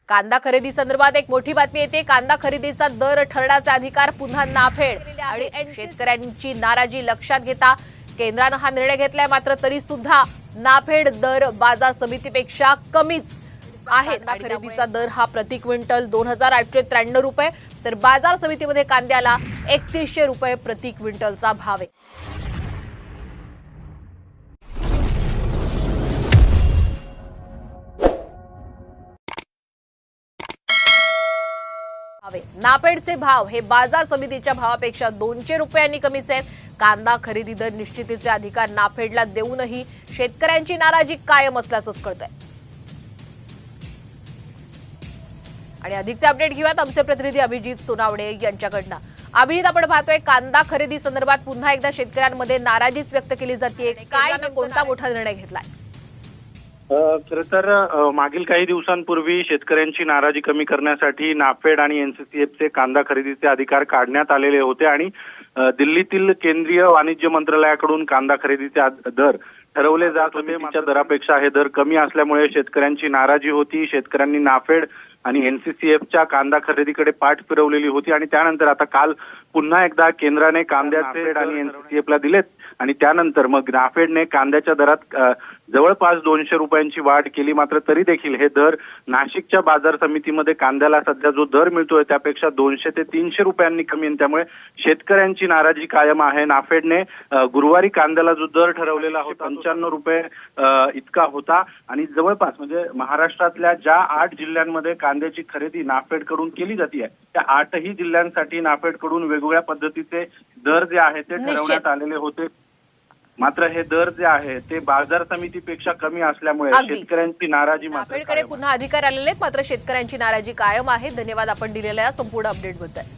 कांदा खरेदी संदर्भात एक मोठी बातमी येते। कांदा खरेदीचा दर ठरण्याचा अधिकार पुन्हा नाफेड आणि शेतकऱ्यांची नाराजी लक्षात घेता केंद्राने हा निर्णय घेतलाय। मात्र तरी सुद्धा नाफेड दर बाजार समितीपेक्षा कमीच आहे। खरेदीचा दर हा प्रति क्विंटल 2893 रुपये, तर बाजार समितीमध्ये कांद्याला 3100 रुपये प्रति क्विंटलचा भाव आहे। नाफेडचे भाव हे बाजार समितीच्या भावापेक्षा 200 रुपयांनी कमीच आहेत। कांदा खरेदी दर निश्चितीचे अधिकार नाफेडला देऊनही शेतकऱ्यांची नाराजी कायम असल्याचंच कळतंय। आणि अधिकचे अपडेट घेऊयात आमचे प्रतिनिधी अभिजित सोनावणे यांच्याकडनं। अभिजित, आपण पाहतोय कांदा खरेदी संदर्भात पुन्हा एकदा शेतकऱ्यांमध्ये नाराजीच व्यक्त केली जाते। काय कोणता मोठा निर्णय घेतलाय? खरं तर मागील काही दिवसांपूर्वी शेतकऱ्यांची नाराजी कमी करण्यासाठी नाफेड आणि एनसीसीएफचे कांदा खरेदीचे अधिकार काढण्यात आलेले होते आणि दिल्लीतील केंद्रीय वाणिज्य मंत्रालयाकडून कांदा खरेदीचे दर ठरवले जात होते। मात्र दरापेक्षा हे दर कमी असल्यामुळे शेतकऱ्यांची नाराजी होती। शेतकऱ्यांनी नाफेड आणि एनसीसीएफच्या कांदा खरेदीकडे पाठ फिरवलेली होती आणि त्यानंतर आता काल पुन्हा एकदा केंद्राने कांद्याचे आणि एनसीसीएफला दिलेत आणि त्यानंतर मग नाफेडने कांद्याच्या दरात जवळपास 200 रुपयांची वाढ केली। मात्र तरी देखील हे दर नाशिकच्या बाजार समितीमध्ये कांद्याला सध्या जो दर मिळतोय त्यापेक्षा 200 ते 300 रुपयांनी कमी, आणि त्यामुळे शेतकऱ्यांची नाराजी कायम आहे। नाफेडने गुरुवारी कांद्याला जो दर ठरवलेला होता 95 रुपये इतका होता आणि जवळपास म्हणजे महाराष्ट्रातल्या ज्या 8 जिल्ह्यांमध्ये कांद्याची खरेदी नाफेडकडून केली जाते त्या 8ही जिल्ह्यांसाठी नाफेडकडून वेगवेगळ्या पद्धतीचे दर जे आहे ते ठरवण्यात आलेले होते। मात्र हे दर जे आहे ते बाजार समितीपेक्षा कमी असल्यामुळे शेतकऱ्यांची नाराजी नाफेडकडे पुन्हा अधिकार आलेले आहेत, मात्र शेतकऱ्यांची नाराजी कायम आहे। धन्यवाद आपण दिलेल्या संपूर्ण अपडेटबद्दल।